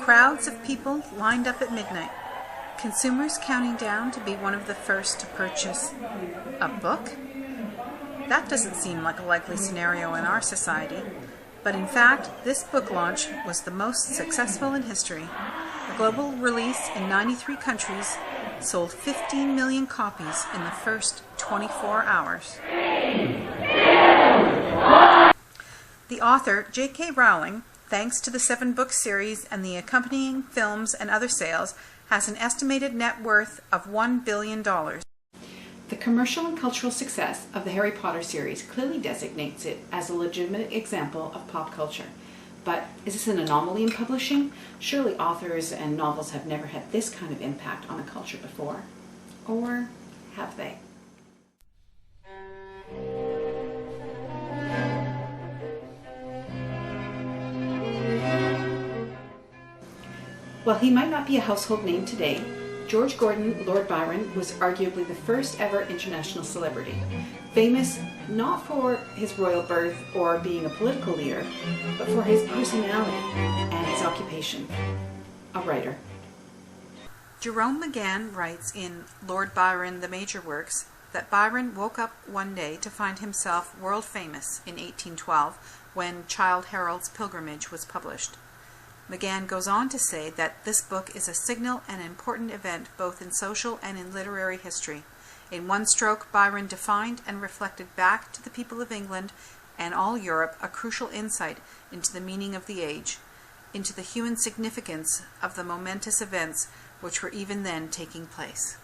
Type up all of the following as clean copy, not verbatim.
Crowds of people lined up at midnight, consumers counting down to be one of the first to purchase a book? That doesn't seem like a likely scenario in our society, but in fact, this book launch was the most successful in history. A global release in 93 countries sold 15 million copies in the first 24 hours. The author, J.K. Rowling, thanks to the 7-book series and the accompanying films and other sales, has an estimated net worth of $1 billion. The commercial and cultural success of the Harry Potter series clearly designates it as a legitimate example of pop culture. But is this an anomaly in publishing? Surely authors and novels have never had this kind of impact on a culture before. Or have they? While he might not be a household name today, George Gordon, Lord Byron, was arguably the first ever international celebrity, famous not for his royal birth or being a political leader, but for his personality and his occupation, a writer. Jerome McGann writes in Lord Byron, The Major Works, that Byron woke up one day to find himself world famous in 1812 when Childe Harold's Pilgrimage was published. McGann goes on to say that this book is a signal and important event both in social and in literary history. In one stroke, Byron defined and reflected back to the people of England and all Europe a crucial insight into the meaning of the age, into the human significance of the momentous events which were even then taking place.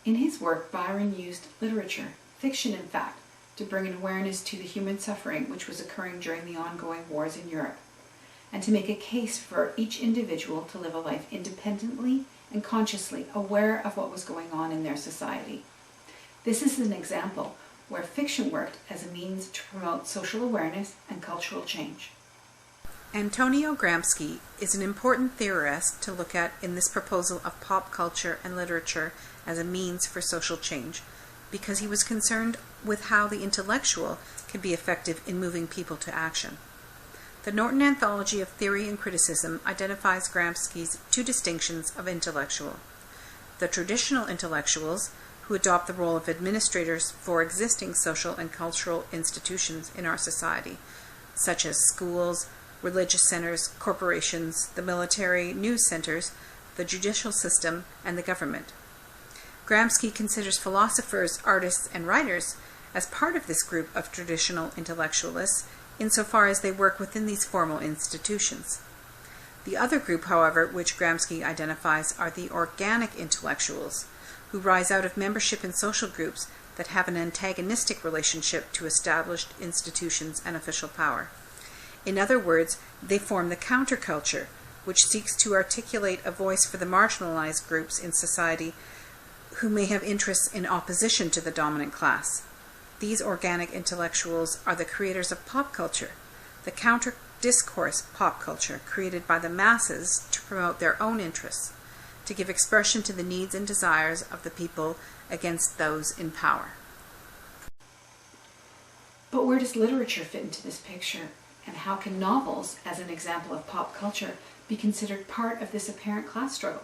In his work, Byron used literature, fiction in fact, to bring an awareness to the human suffering which was occurring during the ongoing wars in Europe, and to make a case for each individual to live a life independently and consciously aware of what was going on in their society. This is an example where fiction worked as a means to promote social awareness and cultural change. Antonio Gramsci is an important theorist to look at in this proposal of pop culture and literature as a means for social change, because he was concerned with how the intellectual can be effective in moving people to action. The Norton Anthology of Theory and Criticism identifies Gramsci's two distinctions of intellectual: the traditional intellectuals, who adopt the role of administrators for existing social and cultural institutions in our society, such as schools, religious centers, corporations, the military, news centers, the judicial system, and the government. Gramsci considers philosophers, artists, and writers as part of this group of traditional intellectualists, insofar as they work within these formal institutions. The other group, however, which Gramsci identifies, are the organic intellectuals, who rise out of membership in social groups that have an antagonistic relationship to established institutions and official power. In other words, they form the counterculture, which seeks to articulate a voice for the marginalized groups in society who may have interests in opposition to the dominant class. These organic intellectuals are the creators of pop culture, the counter-discourse pop culture created by the masses to promote their own interests, to give expression to the needs and desires of the people against those in power. But where does literature fit into this picture? And how can novels, as an example of pop culture, be considered part of this apparent class struggle?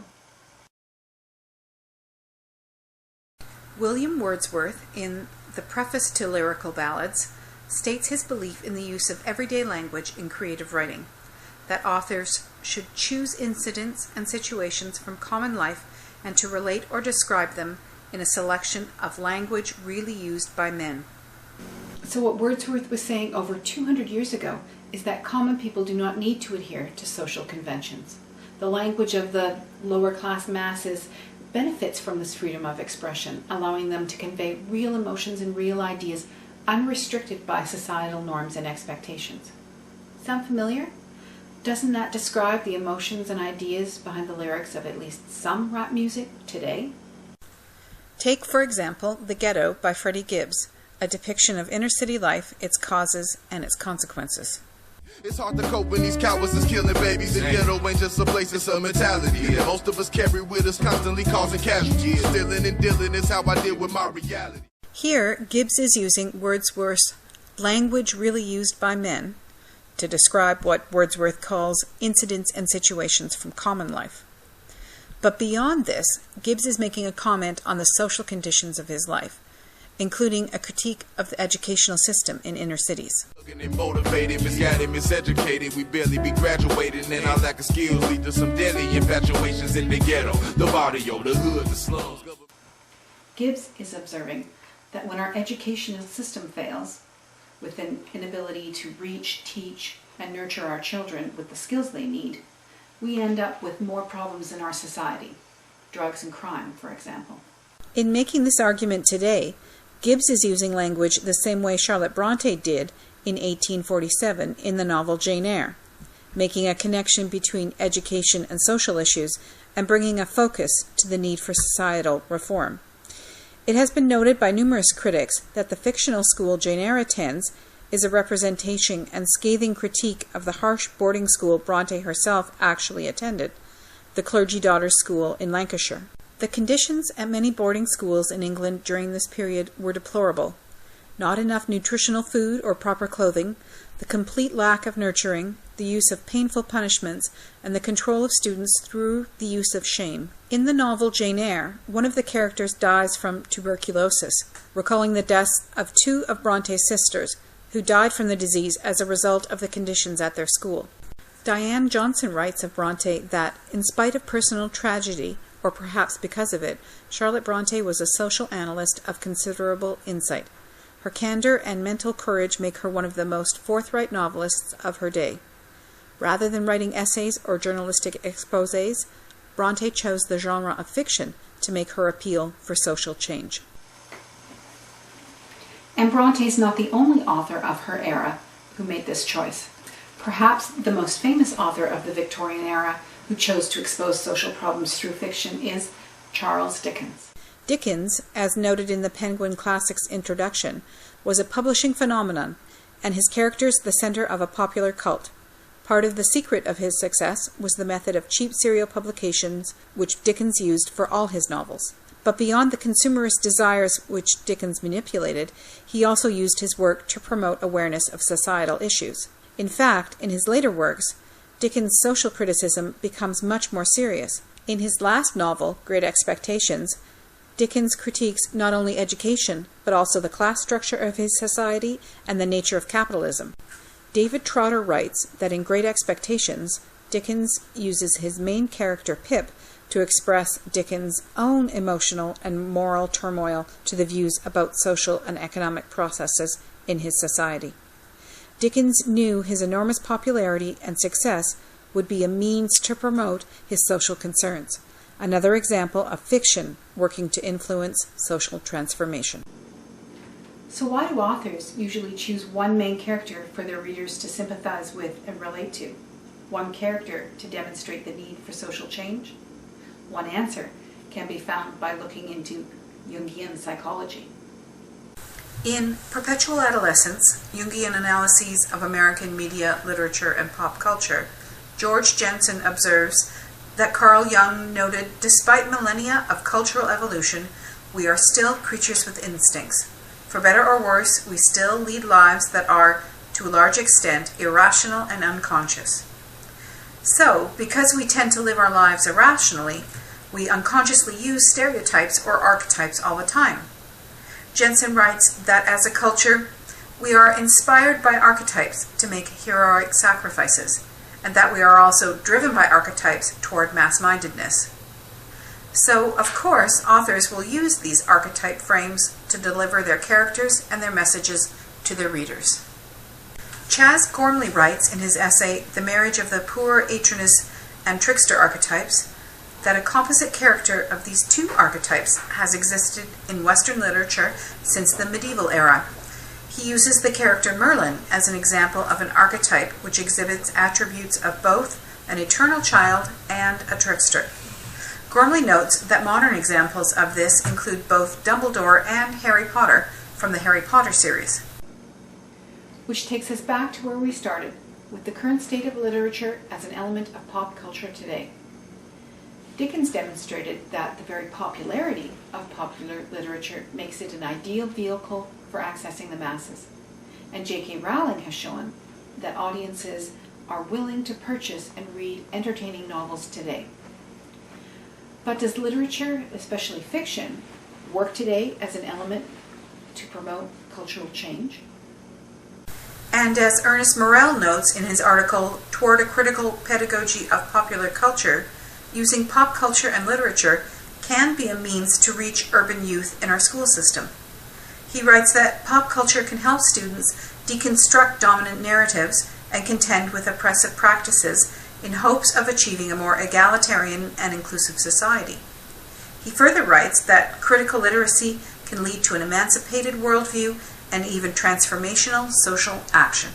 William Wordsworth, in the Preface to Lyrical Ballads, states his belief in the use of everyday language in creative writing, that authors should choose incidents and situations from common life and to relate or describe them in a selection of language really used by men. So what Wordsworth was saying over 200 years ago is that common people do not need to adhere to social conventions. The language of the lower class masses benefits from this freedom of expression, allowing them to convey real emotions and real ideas unrestricted by societal norms and expectations. Sound familiar? Doesn't that describe the emotions and ideas behind the lyrics of at least some rap music today? Take, for example, The Ghetto by Freddie Gibbs, a depiction of inner-city life, its causes, and its consequences. It's hard to cope when these cowards is killing babies. The ghetto ain't just a place, it's a mentality that most of us carry with us, constantly causing casualties. Stealing and dealing is how I deal with my reality. Here, Gibbs is using Wordsworth's language really used by men to describe what Wordsworth calls incidents and situations from common life. But beyond this, Gibbs is making a comment on the social conditions of his life, including a critique of the educational system in inner cities. Motivated, misguided, miseducated, we barely be graduating, and our lack of skills lead to some deadly infatuations in the ghetto, the barrio, the hood, the slums. Gibbs is observing that when our educational system fails, with an inability to reach, teach, and nurture our children with the skills they need, we end up with more problems in our society, drugs and crime, for example. In making this argument today, Gibbs is using language the same way Charlotte Brontë did in 1847 in the novel Jane Eyre, making a connection between education and social issues and bringing a focus to the need for societal reform. It has been noted by numerous critics that the fictional school Jane Eyre attends is a representation and scathing critique of the harsh boarding school Brontë herself actually attended, the Clergy Daughters' School in Lancashire. The conditions at many boarding schools in England during this period were deplorable. Not enough nutritional food or proper clothing, the complete lack of nurturing, the use of painful punishments, and the control of students through the use of shame. In the novel Jane Eyre, one of the characters dies from tuberculosis, recalling the deaths of two of Bronte's sisters, who died from the disease as a result of the conditions at their school. Diane Johnson writes of Brontë that, in spite of personal tragedy, or perhaps because of it, Charlotte Brontë was a social analyst of considerable insight. Her candor and mental courage make her one of the most forthright novelists of her day. Rather than writing essays or journalistic exposés, Brontë chose the genre of fiction to make her appeal for social change. And Brontë is not the only author of her era who made this choice. Perhaps the most famous author of the Victorian era who chose to expose social problems through fiction is Charles Dickens. Dickens, as noted in the Penguin Classics introduction, was a publishing phenomenon, and his characters the center of a popular cult. Part of the secret of his success was the method of cheap serial publications which Dickens used for all his novels. But beyond the consumerist desires which Dickens manipulated, he also used his work to promote awareness of societal issues. In fact, in his later works, Dickens' social criticism becomes much more serious. In his last novel, Great Expectations, Dickens critiques not only education, but also the class structure of his society and the nature of capitalism. David Trotter writes that in Great Expectations, Dickens uses his main character, Pip, to express Dickens' own emotional and moral turmoil to the views about social and economic processes in his society. Dickens knew his enormous popularity and success would be a means to promote his social concerns, another example of fiction working to influence social transformation. So why do authors usually choose one main character for their readers to sympathize with and relate to? One character to demonstrate the need for social change? One answer can be found by looking into Jungian psychology. In Perpetual Adolescence, Jungian Analyses of American Media, Literature, and Pop Culture, George Jensen observes that Carl Jung noted, despite millennia of cultural evolution, we are still creatures with instincts. For better or worse, we still lead lives that are, to a large extent, irrational and unconscious. So, because we tend to live our lives irrationally, we unconsciously use stereotypes or archetypes all the time. Jensen writes that as a culture, we are inspired by archetypes to make heroic sacrifices, and that we are also driven by archetypes toward mass-mindedness. So, of course, authors will use these archetype frames to deliver their characters and their messages to their readers. Chas Gormley writes in his essay, The Marriage of the Poor Atronach and Trickster Archetypes, that a composite character of these two archetypes has existed in Western literature since the medieval era. He uses the character Merlin as an example of an archetype which exhibits attributes of both an eternal child and a trickster. Gormley notes that modern examples of this include both Dumbledore and Harry Potter from the Harry Potter series. Which takes us back to where we started, with the current state of literature as an element of pop culture today. Dickens demonstrated that the very popularity of popular literature makes it an ideal vehicle for accessing the masses. And J.K. Rowling has shown that audiences are willing to purchase and read entertaining novels today. But does literature, especially fiction, work today as an element to promote cultural change? And as Ernest Morel notes in his article, Toward a Critical Pedagogy of Popular Culture, using pop culture and literature can be a means to reach urban youth in our school system. He writes that pop culture can help students deconstruct dominant narratives and contend with oppressive practices in hopes of achieving a more egalitarian and inclusive society. He further writes that critical literacy can lead to an emancipated worldview and even transformational social action.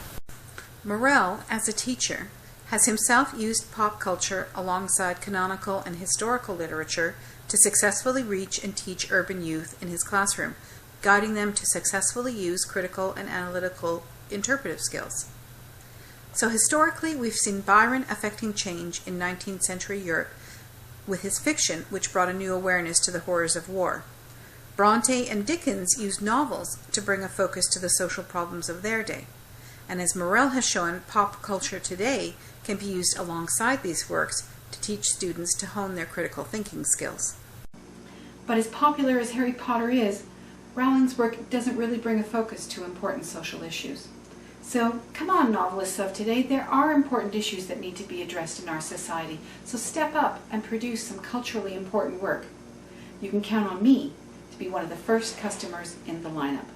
Morel, as a teacher, has himself used pop culture alongside canonical and historical literature to successfully reach and teach urban youth in his classroom, guiding them to successfully use critical and analytical interpretive skills. So historically, we've seen Byron affecting change in 19th century Europe with his fiction, which brought a new awareness to the horrors of war. Bronte and Dickens used novels to bring a focus to the social problems of their day. And as Morel has shown, pop culture today can be used alongside these works to teach students to hone their critical thinking skills. But as popular as Harry Potter is, Rowling's work doesn't really bring a focus to important social issues. So come on, novelists of today, there are important issues that need to be addressed in our society, so step up and produce some culturally important work. You can count on me to be one of the first customers in the lineup.